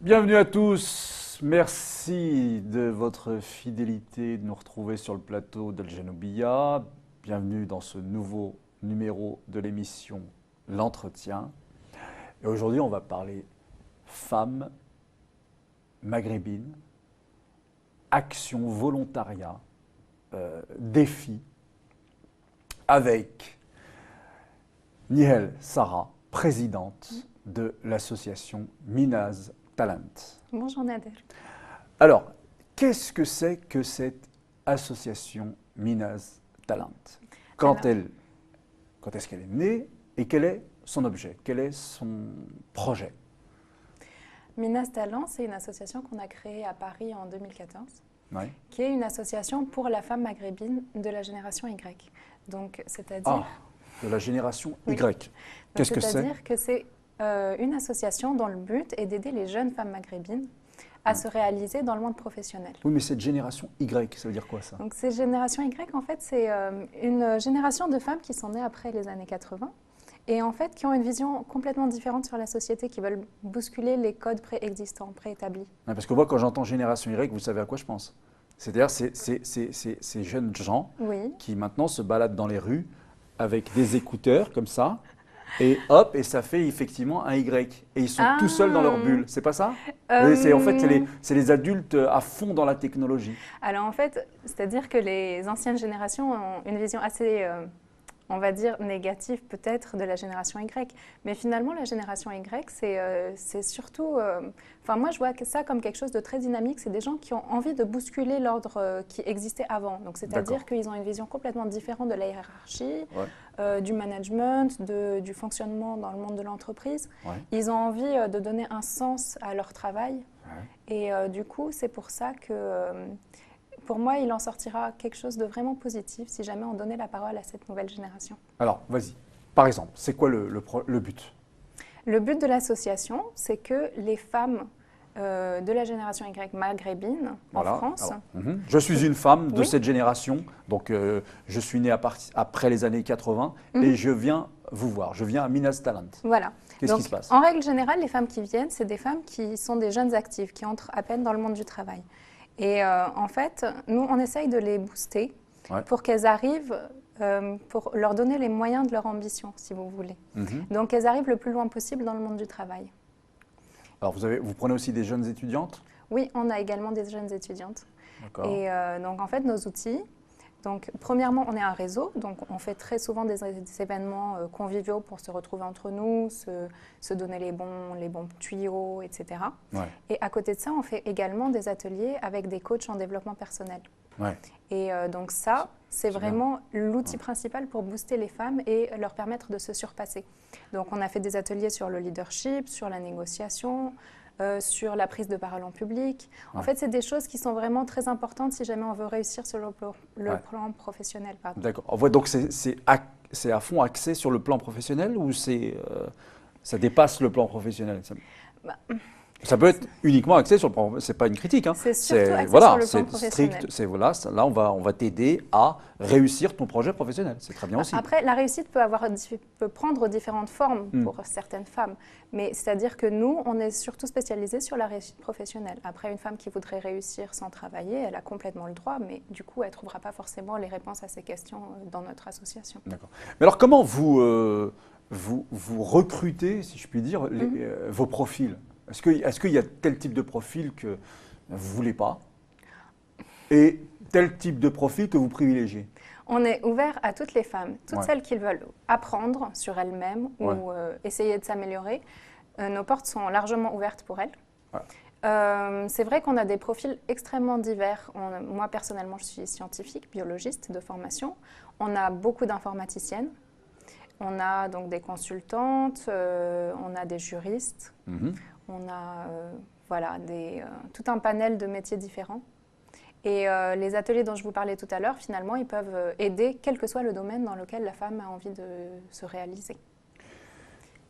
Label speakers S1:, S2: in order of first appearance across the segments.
S1: Bienvenue à tous, merci de votre fidélité de nous retrouver sur le plateau d'Al Genoubia. Bienvenue dans ce nouveau numéro de l'émission L'Entretien. Et aujourd'hui, on va parler femmes maghrébines, action, volontariat, défis, avec Nihel Sarah, présidente de l'association Minaz Talent.
S2: Bonjour Nader.
S1: Alors, qu'est-ce que c'est que cette association Minaz Talent? Quand est-ce qu'elle est née et quel est son objet? Quel est son projet?
S2: Minaz Talent, c'est une association qu'on a créée à Paris en 2014,
S1: Oui.
S2: qui est une association pour la femme maghrébine de la génération Y. Donc, c'est-à-dire
S1: De la génération
S2: Oui.
S1: Y. Qu'est-ce que c'est?
S2: C'est-à-dire que c'est une association dont le but est d'aider les jeunes femmes maghrébines à se réaliser dans le monde professionnel.
S1: Oui, mais cette génération Y, ça veut dire quoi ça?
S2: Donc, ces générations Y, en fait, c'est une génération de femmes qui sont nées après les années 80 et en fait qui ont une vision complètement différente sur la société, qui veulent bousculer les codes préexistants, préétablis.
S1: Ouais, parce que moi, quand j'entends génération Y, vous savez à quoi je pense? C'est-à-dire ces jeunes gens
S2: Oui.
S1: qui maintenant se baladent dans les rues avec des écouteurs comme ça, et hop, et ça fait effectivement un Y. Et ils sont tout seuls dans leur bulle, c'est pas ça? Oui, en fait, c'est les adultes à fond dans la technologie.
S2: Alors en fait, c'est-à-dire que les anciennes générations ont une vision assez, on va dire, négative peut-être de la génération Y. Mais finalement, la génération Y, c'est surtout... Enfin, moi, je vois ça comme quelque chose de très dynamique. C'est des gens qui ont envie de bousculer l'ordre qui existait avant. Donc, c'est-à-dire qu'ils ont une vision complètement différente de la hiérarchie, du management, du fonctionnement dans le monde de l'entreprise.
S1: Ouais.
S2: Ils ont envie de donner un sens à leur travail.
S1: Ouais.
S2: Et du coup, c'est pour ça que... pour moi, il en sortira quelque chose de vraiment positif si jamais on donnait la parole à cette nouvelle génération.
S1: Alors, vas-y. Par exemple, c'est quoi le but?
S2: Le but de l'association, c'est que les femmes de la génération Y maghrébine
S1: Voilà.
S2: en France...
S1: Alors, je suis une femme de
S2: Oui.
S1: cette génération, donc je suis née après les années 80 et je viens vous voir, je viens à Minaz Talent.
S2: Voilà.
S1: Qu'est-ce qui
S2: Donc,
S1: se passe?
S2: en règle générale, les femmes qui viennent, c'est des femmes qui sont des jeunes actives, qui entrent à peine dans le monde du travail. Et en fait, nous, on essaye de les booster pour qu'elles arrivent, pour leur donner les moyens de leur ambition, si vous voulez. Donc, qu'elles arrivent le plus loin possible dans le monde du travail.
S1: Alors, vous prenez aussi des jeunes étudiantes?
S2: Oui, on a également des jeunes étudiantes.
S1: D'accord.
S2: Et donc, en fait, nos outils, donc, premièrement, on est un réseau, donc on fait très souvent des événements conviviaux pour se retrouver entre nous, se donner les bons tuyaux, etc.
S1: Ouais.
S2: Et à côté de ça, on fait également des ateliers avec des coachs en développement personnel.
S1: Ouais.
S2: Et donc ça, c'est
S1: bien.
S2: vraiment l'outil principal pour booster les femmes et leur permettre de se surpasser. Donc on a fait des ateliers sur le leadership, sur la négociation, sur la prise de parole en public. En fait, c'est des choses qui sont vraiment très importantes si jamais on veut réussir sur le plan professionnel.
S1: D'accord. Donc c'est à fond axé sur le plan professionnel ou ça dépasse le plan professionnel? Ça peut être uniquement axé sur le plan, c'est pas une critique. Hein.
S2: C'est surtout axé sur le plan professionnel.
S1: Strict, là on va t'aider à réussir ton projet professionnel. C'est très bien aussi.
S2: Après, la réussite peut prendre différentes formes pour certaines femmes. Mais c'est-à-dire que nous, on est surtout spécialisés sur la réussite professionnelle. Après, une femme qui voudrait réussir sans travailler, elle a complètement le droit, mais du coup, elle ne trouvera pas forcément les réponses à ces questions dans notre association.
S1: D'accord. Mais alors, comment vous recrutez, si je puis dire, vos profils? Est-ce qu'il y a tel type de profil que vous ne voulez pas et tel type de profil que vous privilégiez?
S2: On est ouvert à toutes les femmes, toutes celles qui veulent apprendre sur elles-mêmes ou essayer de s'améliorer. Nos portes sont largement ouvertes pour elles. C'est vrai qu'on a des profils extrêmement divers. Moi, personnellement, je suis scientifique, biologiste de formation. On a beaucoup d'informaticiennes. On a donc des consultantes, on a des juristes. On a tout un panel de métiers différents. Et les ateliers dont je vous parlais tout à l'heure, finalement, ils peuvent aider, quel que soit le domaine dans lequel la femme a envie de se réaliser.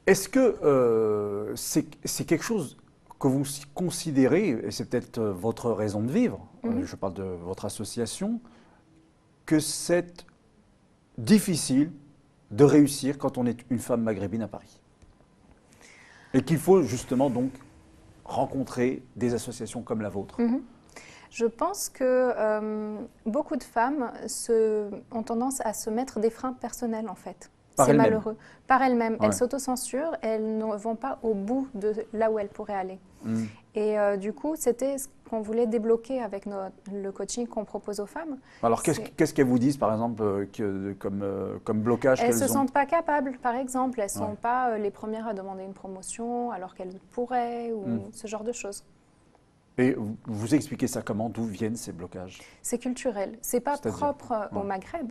S1: Est-ce que c'est quelque chose que vous considérez, et c'est peut-être votre raison de vivre, je parle de votre association, que c'est difficile de réussir quand on est une femme maghrébine à Paris? Et qu'il faut justement donc rencontrer des associations comme la vôtre?
S2: Je pense que beaucoup de femmes ont tendance à se mettre des freins personnels, en fait. C'est malheureux. Par elles-mêmes. Elles s'autocensurent, elles ne vont pas au bout de là où elles pourraient aller. Et du coup, c'était ce qu'on voulait débloquer avec le coaching qu'on propose aux femmes.
S1: Alors, qu'est-ce qu'elles vous disent, par exemple, comme blocage
S2: Elles
S1: qu'elles
S2: ne se
S1: ont?
S2: sentent pas capables, par exemple. Elles ne sont pas les premières à demander une promotion alors qu'elles pourraient, ou ce genre de choses.
S1: Et vous expliquez ça comment? D'où viennent ces blocages?
S2: C'est culturel. C'est pas propre au Maghreb.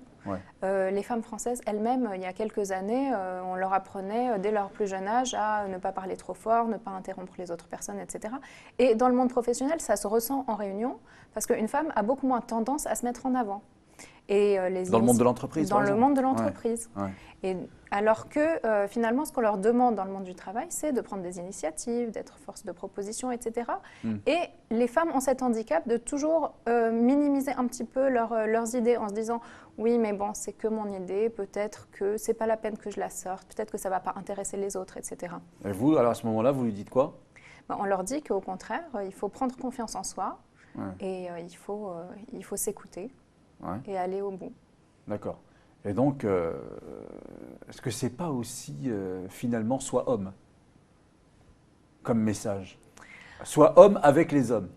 S2: Les femmes françaises elles-mêmes, il y a quelques années, on leur apprenait dès leur plus jeune âge à ne pas parler trop fort, ne pas interrompre les autres personnes, etc. Et dans le monde professionnel, ça se ressent en réunion parce qu'une femme a beaucoup moins tendance à se mettre en avant. Et
S1: dans le monde de l'entreprise,
S2: dans le monde de l'entreprise.
S1: Ouais.
S2: Et alors que finalement, ce qu'on leur demande dans le monde du travail, c'est de prendre des initiatives, d'être force de proposition, etc. Et les femmes ont cet handicap de toujours minimiser un petit peu leurs idées en se disant « oui, mais bon, c'est que mon idée, peut-être que c'est pas la peine que je la sorte, peut-être que ça va pas intéresser les autres, etc. »
S1: Et vous, alors à ce moment-là, vous lui dites quoi?
S2: On leur dit qu'au contraire, il faut prendre confiance en soi et il faut s'écouter. Et aller au bout.
S1: D'accord. Et donc, est-ce que c'est pas aussi, finalement, soit homme comme message? Soit homme avec les hommes.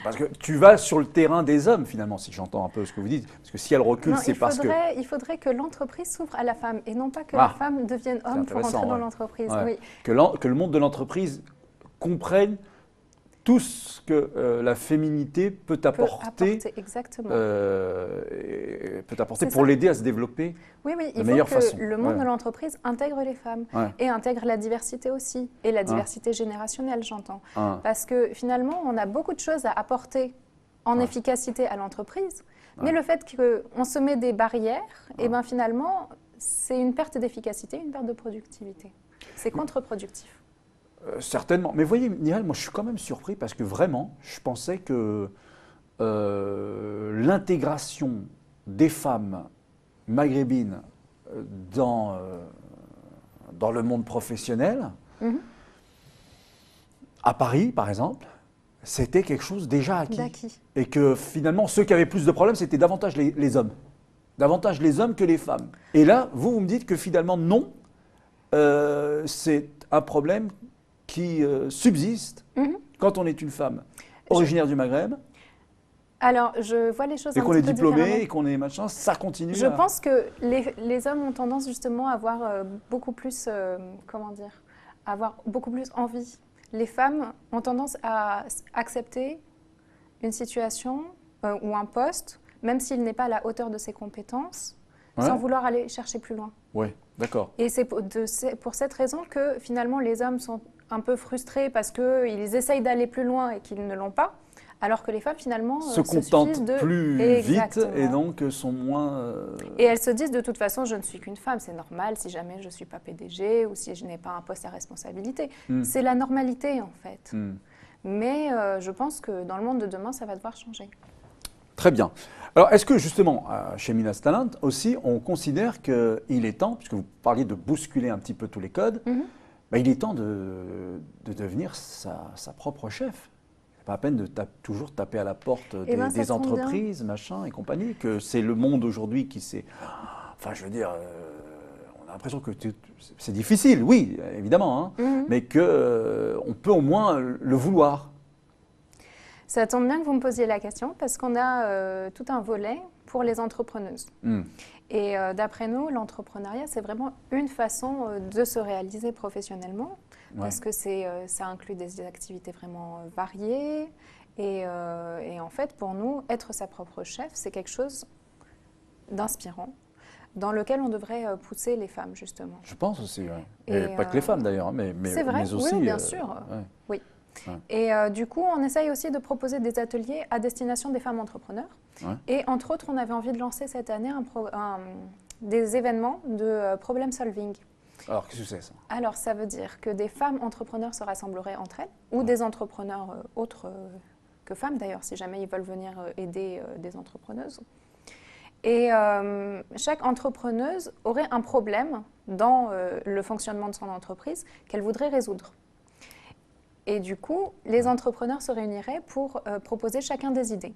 S1: Parce que tu vas sur le terrain des hommes, finalement, si j'entends un peu ce que vous dites. Parce que si elle recule, c'est parce que...
S2: Il faudrait que l'entreprise s'ouvre à la femme et non pas que la femme devienne homme pour entrer dans l'entreprise. Oui.
S1: Que le monde de l'entreprise comprenne tout ce que la féminité peut apporter pour l'aider à se développer de meilleure façon.
S2: Le monde de l'entreprise intègre les femmes et intègre la diversité aussi, et la diversité générationnelle, j'entends. Parce que finalement, on a beaucoup de choses à apporter en efficacité à l'entreprise, mais le fait qu'on se met des barrières, et ben finalement, c'est une perte d'efficacité, une perte de productivité. C'est contre-productif.
S1: Certainement. Mais voyez, Nihal, moi je suis quand même surpris parce que vraiment, je pensais que l'intégration des femmes maghrébines dans le monde professionnel, à Paris par exemple, c'était quelque chose déjà acquis. Et que finalement, ceux qui avaient plus de problèmes, c'était davantage les hommes. Davantage les hommes que les femmes. Et là, vous me dites que finalement, non, c'est un problème qui subsiste quand on est une femme originaire du Maghreb.
S2: Alors, je vois les choses un petit peu différemment.
S1: Et qu'on est diplômé et qu'on est machin, ça continue.
S2: Je pense que les hommes ont tendance justement à avoir beaucoup plus, avoir beaucoup plus envie. Les femmes ont tendance à accepter une situation ou un poste, même s'il n'est pas à la hauteur de ses compétences, sans vouloir aller chercher plus loin.
S1: Oui, d'accord.
S2: Et c'est pour cette raison que finalement les hommes sont un peu frustrés parce qu'ils essayent d'aller plus loin et qu'ils ne l'ont pas, alors que les femmes finalement
S1: se contentent plus vite et donc sont moins...
S2: Et elles se disent de toute façon je ne suis qu'une femme, c'est normal si jamais je ne suis pas PDG ou si je n'ai pas un poste à responsabilité. C'est la normalité en fait. Mais je pense que dans le monde de demain ça va devoir changer.
S1: Très bien. Alors, est-ce que justement, chez Minas Talent aussi, on considère qu'il est temps, puisque vous parliez de bousculer un petit peu tous les codes, il est temps de devenir sa propre chef. C'est pas la peine de toujours taper à la porte des entreprises, machin et compagnie, que c'est le monde aujourd'hui qui s'est... Enfin, je veux dire, on a l'impression que c'est difficile, oui, évidemment, mais qu'on peut au moins le vouloir.
S2: Ça tombe bien que vous me posiez la question parce qu'on a tout un volet pour les entrepreneuses. Et d'après nous, l'entrepreneuriat, c'est vraiment une façon de se réaliser professionnellement parce que ça inclut des activités vraiment variées. Et en fait, pour nous, être sa propre chef, c'est quelque chose d'inspirant dans lequel on devrait pousser les femmes, justement.
S1: Je pense aussi, oui. Et pas que les femmes d'ailleurs, mais aussi...
S2: Oui, bien sûr. Oui. Et du coup, on essaye aussi de proposer des ateliers à destination des femmes entrepreneurs. Et entre autres, on avait envie de lancer cette année des événements de problem solving.
S1: Alors, qu'est-ce que c'est ça?
S2: Alors, ça veut dire que des femmes entrepreneurs se rassembleraient entre elles, ou des entrepreneurs autres que femmes d'ailleurs, si jamais ils veulent venir aider des entrepreneuses. Et chaque entrepreneuse aurait un problème dans le fonctionnement de son entreprise qu'elle voudrait résoudre. Et du coup, les entrepreneurs se réuniraient pour proposer chacun des idées.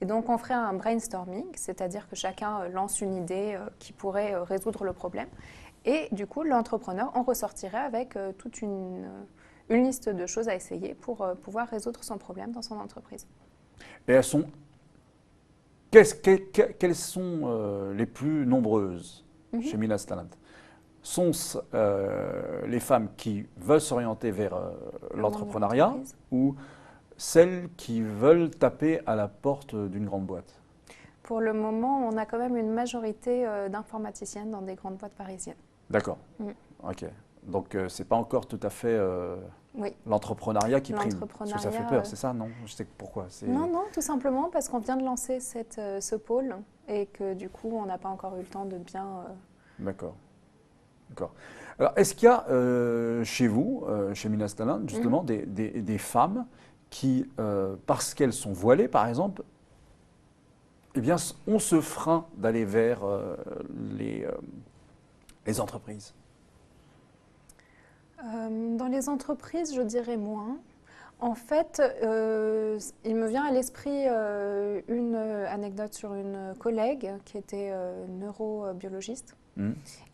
S2: Et donc, on ferait un brainstorming, c'est-à-dire que chacun lance une idée qui pourrait résoudre le problème. Et du coup, l'entrepreneur en ressortirait avec toute une liste de choses à essayer pour pouvoir résoudre son problème dans son entreprise.
S1: Et elles sont... Quelles sont les plus nombreuses chez Minas Talent? Sont-ce les femmes qui veulent s'orienter vers l'entrepreneuriat ou celles qui veulent taper à la porte d'une grande boîte?
S2: Pour le moment, on a quand même une majorité d'informaticiennes dans des grandes boîtes parisiennes.
S1: D'accord. Ok. Donc, ce n'est pas encore tout à fait l'entrepreneuriat qui prime. Parce que ça fait peur, c'est ça, non? Je sais pourquoi.
S2: Non, tout simplement parce qu'on vient de lancer ce pôle et que du coup, on n'a pas encore eu le temps de bien...
S1: D'accord. Alors, est-ce qu'il y a chez vous, chez Minas Talent, justement, des femmes qui, parce qu'elles sont voilées, par exemple, eh bien, ont ce frein d'aller vers les entreprises?
S2: Dans les entreprises, je dirais moins. En fait, il me vient à l'esprit une anecdote sur une collègue qui était neurobiologiste.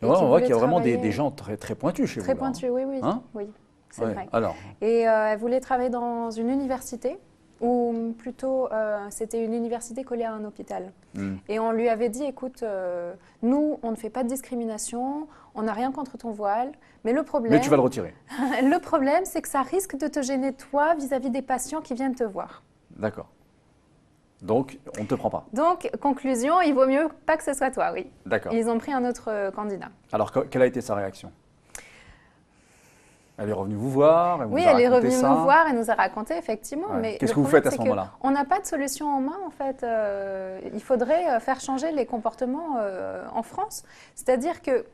S1: On voit qu'il y a vraiment des gens très, très pointus chez vous.
S2: Très pointus, oui,
S1: hein?
S2: Oui, c'est vrai.
S1: Alors.
S2: Et elle voulait travailler dans une université, ou plutôt c'était une université collée à un hôpital. Et on lui avait dit, écoute, nous, on ne fait pas de discrimination, on n'a rien contre ton voile, mais le problème…
S1: Mais tu vas le retirer.
S2: Le problème, c'est que ça risque de te gêner, toi, vis-à-vis des patients qui viennent te voir.
S1: D'accord. Donc, on ne te prend pas.
S2: Donc, conclusion, il vaut mieux pas que ce soit toi, oui.
S1: D'accord.
S2: Ils ont pris un autre candidat.
S1: Alors, quelle a été sa réaction? Elle est revenue vous voir,
S2: elle est revenue nous voir et nous a raconté, effectivement.
S1: Ouais. Qu'est-ce que vous faites à ce moment-là?
S2: On n'a pas de solution en main, en fait. Il faudrait faire changer les comportements en France. C'est-à-dire que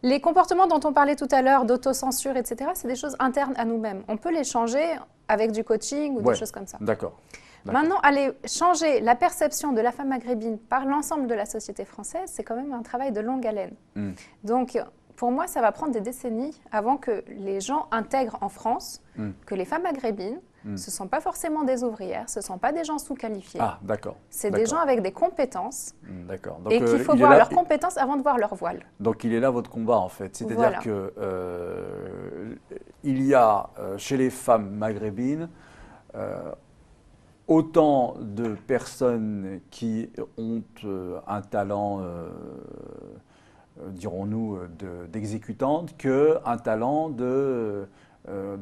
S2: les comportements dont on parlait tout à l'heure, d'autocensure, etc., c'est des choses internes à nous-mêmes. On peut les changer avec du coaching ou des choses comme ça.
S1: D'accord.
S2: Maintenant, aller changer la perception de la femme maghrébine par l'ensemble de la société française, c'est quand même un travail de longue haleine. Donc, pour moi, ça va prendre des décennies avant que les gens intègrent en France que les femmes maghrébines, ce ne sont pas forcément des ouvrières, ce ne sont pas des gens sous-qualifiés.
S1: Ah, d'accord.
S2: C'est des gens avec des compétences
S1: donc,
S2: et qu'il faut voir leurs compétences avant de voir leur voile.
S1: Donc, il est là votre combat, en fait. C'est-à-dire que il y a chez les femmes maghrébines autant de personnes qui ont un talent, dirons-nous, d'exécutante, qu'un talent de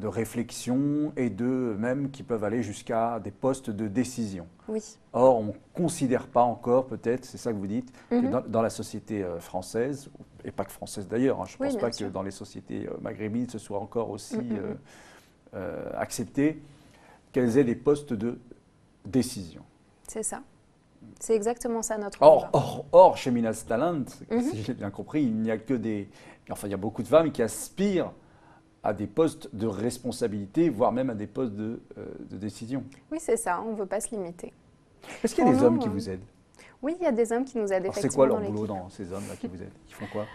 S1: réflexion et même qui peuvent aller jusqu'à des postes de décision.
S2: Oui.
S1: Or, on ne considère pas encore, peut-être, c'est ça que vous dites, que dans la société française, et pas que française d'ailleurs, je ne pense pas que dans les sociétés maghrébines, ce soit encore aussi accepté qu'elles aient des postes de décision.
S2: C'est ça. C'est exactement ça notre combat.
S1: Or, chez Minas Talent, si j'ai bien compris, il n'y a que il y a beaucoup de femmes qui aspirent à des postes de responsabilité, voire même à des postes de décision.
S2: Oui, c'est ça, on ne veut pas se limiter.
S1: Est-ce qu'il y a des hommes qui vous aident?
S2: Oui, il y a des hommes qui nous aident, effectivement.
S1: C'est quoi leur boulot dans ces hommes-là qui vous aident? Ils font quoi?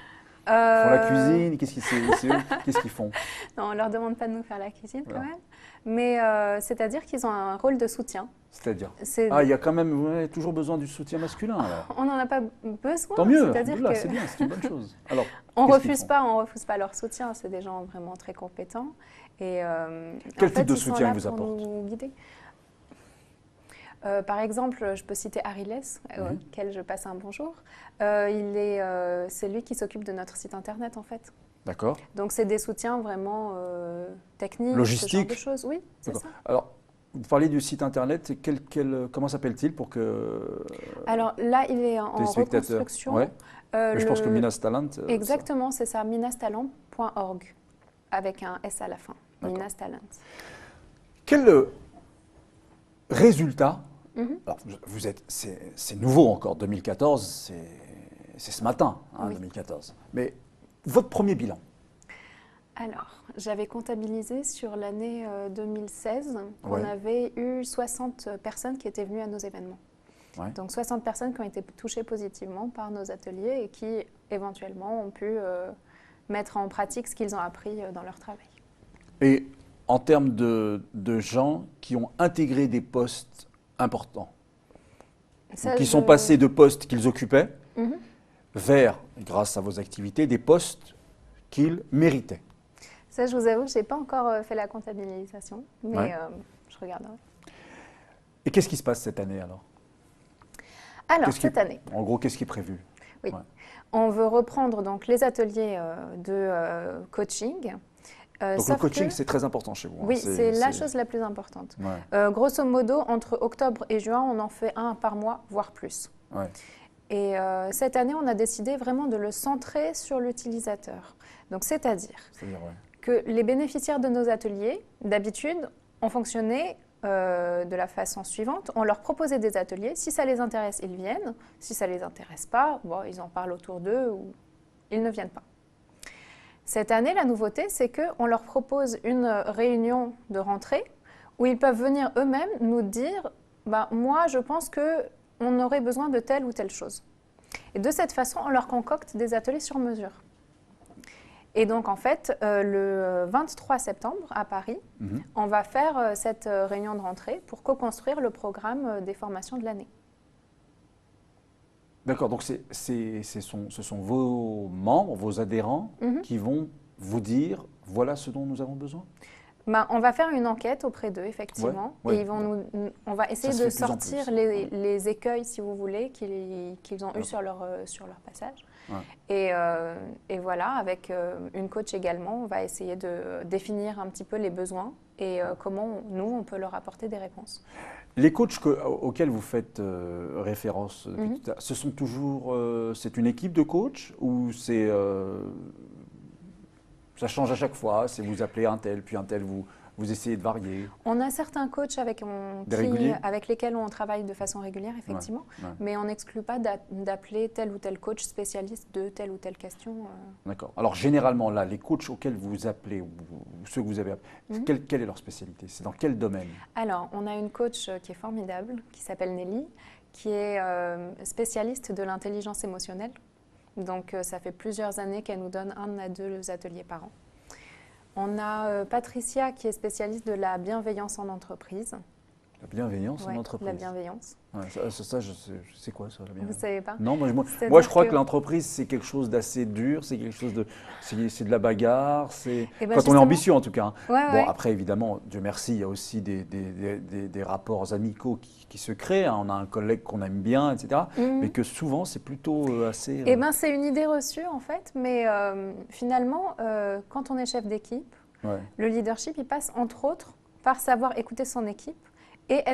S1: Ils font la cuisine? Qu'est-ce qu'ils font?
S2: Non, on ne leur demande pas de nous faire la cuisine quand même. Mais c'est-à-dire qu'ils ont un rôle de soutien.
S1: C'est-à-dire il y a quand même toujours besoin du soutien masculin. Alors.
S2: On n'en a pas besoin.
S1: Tant mieux, c'est bien, c'est une bonne chose. Alors,
S2: on ne refuse pas leur soutien, c'est des gens vraiment très compétents. Et,
S1: quel type de soutien ils vous apportent?
S2: Nous guider. Par exemple, je peux citer Ariles, auquel je passe un bonjour. C'est lui qui s'occupe de notre site internet en fait.
S1: D'accord.
S2: Donc c'est des soutiens vraiment techniques,
S1: logistiques,
S2: ce genre de choses. Oui, c'est ça.
S1: Alors, vous parlez du site internet, comment s'appelle-t-il pour que…
S2: Alors là, il est en reconstruction.
S1: Ouais. Je pense que Minas Talent…
S2: Exactement, c'est ça, minastalent.org, avec un S à la fin, Minas Talent.
S1: Quel résultat… Alors, c'est nouveau encore, 2014, c'est ce matin, 2014. Mais votre premier bilan?
S2: Alors, j'avais comptabilisé sur l'année 2016 qu'on avait eu 60 personnes qui étaient venues à nos événements. Ouais. Donc 60 personnes qui ont été touchées positivement par nos ateliers et qui, éventuellement, ont pu mettre en pratique ce qu'ils ont appris dans leur travail.
S1: Et en termes de gens qui ont intégré des postes importants, qui sont passés de postes qu'ils occupaient vers, grâce à vos activités, des postes qu'ils méritaient?
S2: Ça, je vous avoue, je n'ai pas encore fait la comptabilisation, mais je regarderai.
S1: Et qu'est-ce qui se passe cette année alors?
S2: Alors, cette année.
S1: En gros, qu'est-ce qui est prévu?
S2: Oui. On veut reprendre donc les ateliers de coaching.
S1: Donc le coaching, c'est très important chez vous.
S2: Oui, c'est la chose la plus importante. Grosso modo, entre octobre et juin, on en fait un par mois, voire plus. Et cette année, on a décidé vraiment de le centrer sur l'utilisateur. Donc, c'est-à-dire que les bénéficiaires de nos ateliers, d'habitude, ont fonctionné de la façon suivante. On leur proposait des ateliers. Si ça les intéresse, ils viennent. Si ça ne les intéresse pas, bon, ils en parlent autour d'eux ou ils ne viennent pas. Cette année, la nouveauté, c'est qu'on leur propose une réunion de rentrée où ils peuvent venir eux-mêmes nous dire bah, « moi, je pense qu'on aurait besoin de telle ou telle chose ». Et de cette façon, on leur concocte des ateliers sur mesure. Et donc, en fait, le 23 septembre, à Paris, on va faire cette réunion de rentrée pour co-construire le programme des formations de l'année.
S1: D'accord, donc ce sont vos membres, vos adhérents qui vont vous dire « voilà ce dont nous avons besoin ».
S2: Ben, on va faire une enquête auprès d'eux, effectivement, et on va essayer de sortir les écueils, si vous voulez, qu'ils ont eus sur leur passage. Et voilà, avec une coach également, on va essayer de définir un petit peu les besoins et comment, nous, on peut leur apporter des réponses.
S1: Les coachs auxquels vous faites référence, ce sont toujours, c'est une équipe de coachs ou c'est... ça change à chaque fois, c'est vous appelez un tel, puis un tel, vous essayez de varier.
S2: On a certains coachs avec lesquels on travaille de façon régulière, effectivement, mais on n'exclut pas d'appeler tel ou tel coach spécialiste de telle ou telle question.
S1: D'accord. Alors généralement, là, les coachs auxquels vous appelez, ou ceux que vous avez appelés, quelle est leur spécialité? C'est dans quel domaine? Alors,
S2: on a une coach qui est formidable, qui s'appelle Nelly, qui est spécialiste de l'intelligence émotionnelle. Donc, ça fait plusieurs années qu'elle nous donne 1 à 2 ateliers par an. On a Patricia qui est spécialiste de la bienveillance en entreprise.
S1: La bienveillance en entreprise?
S2: La bienveillance.
S1: Ça, je sais quoi ça, la bienveillance?
S2: Vous ne savez pas?
S1: Non, moi je crois que l'entreprise, c'est quelque chose d'assez dur, c'est quelque chose de... C'est de la bagarre, quand on est ambitieux en tout cas. Bon, après, évidemment, Dieu merci, il y a aussi des rapports amicaux qui se créent. On a un collègue qu'on aime bien, etc. Mais que souvent, c'est plutôt assez...
S2: c'est une idée reçue en fait, mais finalement, quand on est chef d'équipe, le leadership, il passe entre autres par savoir écouter son équipe et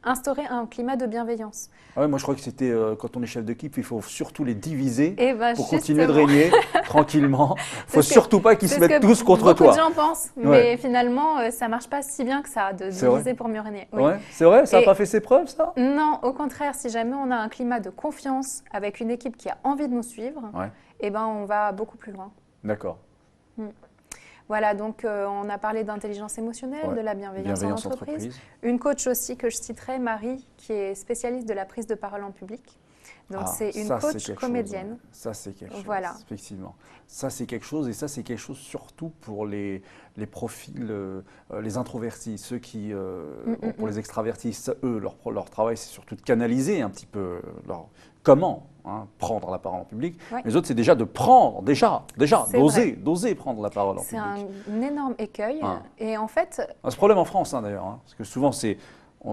S2: instaurer un climat de bienveillance.
S1: Moi, je crois que c'était quand on est chef d'équipe, il faut surtout les diviser pour
S2: justement.
S1: continuer de régner tranquillement. Il ne faut surtout pas qu'ils se mettent tous contre toi.
S2: Beaucoup de gens pensent, mais finalement, ça ne marche pas si bien que ça, de diviser pour mieux régner.
S1: C'est vrai, ça n'a pas fait ses preuves, ça?
S2: Non, au contraire, si jamais on a un climat de confiance avec une équipe qui a envie de nous suivre, on va beaucoup plus loin.
S1: D'accord.
S2: Voilà, donc on a parlé d'intelligence émotionnelle, de la bienveillance en entreprise. Une coach aussi que je citerai, Marie, qui est spécialiste de la prise de parole en public. Donc c'est une coach comédienne.
S1: Ça, c'est quelque chose, effectivement. Ça, c'est quelque chose, et ça, c'est quelque chose surtout pour les profils, les introvertis, ceux qui, pour les extravertis, eux, leur travail, c'est surtout de canaliser un petit peu comment prendre la parole en public. Les autres, c'est déjà de prendre, d'oser prendre la parole en public.
S2: C'est un énorme écueil. Et en fait...
S1: C'est un problème en France, d'ailleurs, parce que souvent,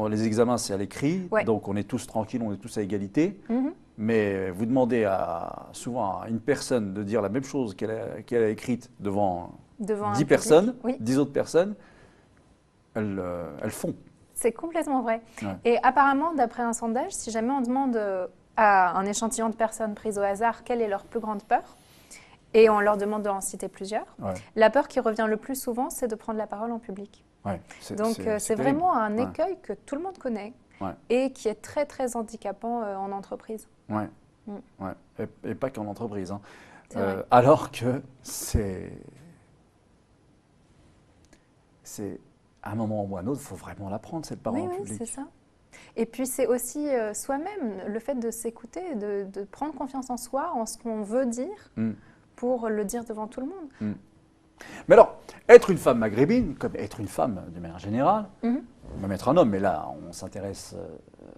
S1: les examens, c'est à l'écrit, donc on est tous tranquilles, on est tous à égalité. Mais vous demandez souvent à une personne de dire la même chose qu'elle a écrite devant 10 personnes, 10 autres personnes, elles font.
S2: C'est complètement vrai. Et apparemment, d'après un sondage, si jamais on demande à un échantillon de personnes prises au hasard quelle est leur plus grande peur, et on leur demande d'en citer plusieurs, la peur qui revient le plus souvent, c'est de prendre la parole en public. Donc c'est vraiment un écueil que tout le monde connaît et qui est très très handicapant en entreprise.
S1: Et pas qu'en entreprise. Alors que c'est à un moment ou à un autre, il faut vraiment l'apprendre, cette parole en public.
S2: Oui, c'est ça. Et puis c'est aussi soi-même, le fait de s'écouter, de prendre confiance en soi, en ce qu'on veut dire, pour le dire devant tout le monde.
S1: Mais alors, être une femme maghrébine, comme être une femme de manière générale, même être un homme, mais là, on s'intéresse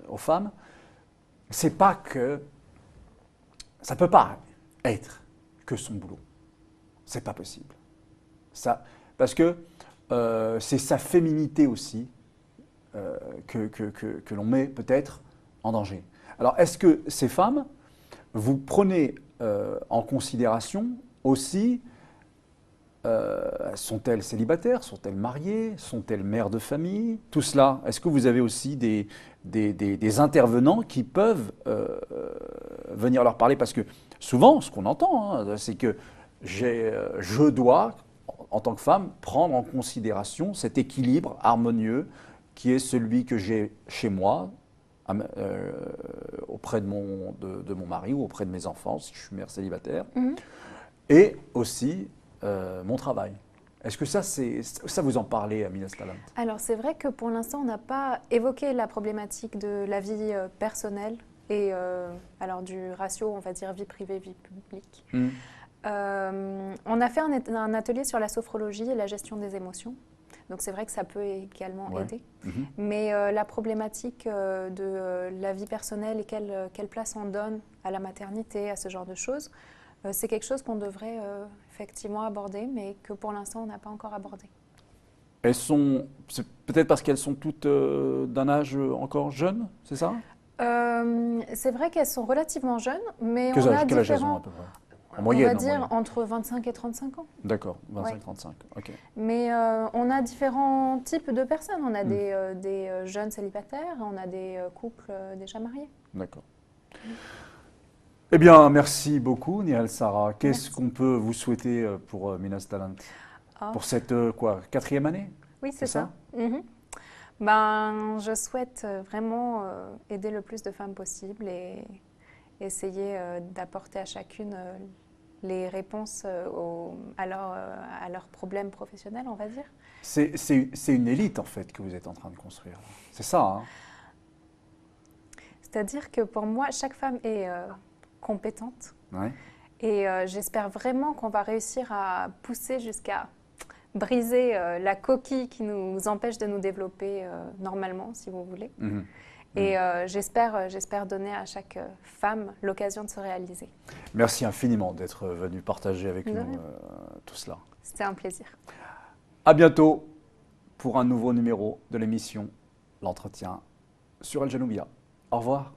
S1: aux femmes, c'est pas que... Ça peut pas être que son boulot. C'est pas possible. Ça, parce que c'est sa féminité aussi que l'on met peut-être en danger. Alors, est-ce que ces femmes, vous prenez en considération aussi, sont-elles célibataires, sont-elles mariées, sont-elles mères de famille, tout cela? Est-ce que vous avez aussi des intervenants qui peuvent venir leur parler? Parce que souvent, ce qu'on entend, hein, c'est que je dois, en tant que femme, prendre en considération cet équilibre harmonieux qui est celui que j'ai chez moi, auprès de mon mari ou auprès de mes enfants, si je suis mère célibataire, et aussi mon travail. Est-ce que ça vous en parlez à Minas Talent?
S2: Alors c'est vrai que pour l'instant on n'a pas évoqué la problématique de la vie personnelle et alors du ratio, on va dire vie privée, vie publique. On a fait un atelier sur la sophrologie et la gestion des émotions. Donc c'est vrai que ça peut également aider. Mais la problématique de la vie personnelle et quelle place on donne à la maternité, à ce genre de choses, c'est quelque chose qu'on devrait effectivement aborder, mais que pour l'instant on n'a pas encore abordé.
S1: C'est peut-être parce qu'elles sont toutes d'un âge encore jeune, c'est ça?
S2: C'est vrai qu'elles sont relativement jeunes, mais
S1: quel âge elles ont à peu près? En moyenne,
S2: on va dire entre 25 et 35 ans.
S1: D'accord, 25-35, ok.
S2: Mais on a différents types de personnes. On a des jeunes célibataires, on a des couples déjà mariés.
S1: D'accord. Eh bien, merci beaucoup, Nihal Sara. Qu'est-ce qu'on peut vous souhaiter pour Minas Talent? Pour cette, quatrième année?
S2: Oui, c'est ça. Ben, je souhaite vraiment aider le plus de femmes possible et essayer d'apporter à chacune les réponses à leurs problèmes professionnels, on va dire.
S1: C'est une élite, en fait, que vous êtes en train de construire. C'est ça, hein?
S2: C'est-à-dire que pour moi, chaque femme est compétente.
S1: Ouais.
S2: Et j'espère vraiment qu'on va réussir à pousser jusqu'à briser la coquille qui nous empêche de nous développer normalement, si vous voulez. Et j'espère donner à chaque femme l'occasion de se réaliser.
S1: Merci infiniment d'être venue partager avec nous tout cela.
S2: C'était un plaisir.
S1: À bientôt pour un nouveau numéro de l'émission L'Entretien sur El Janoubia. Au revoir.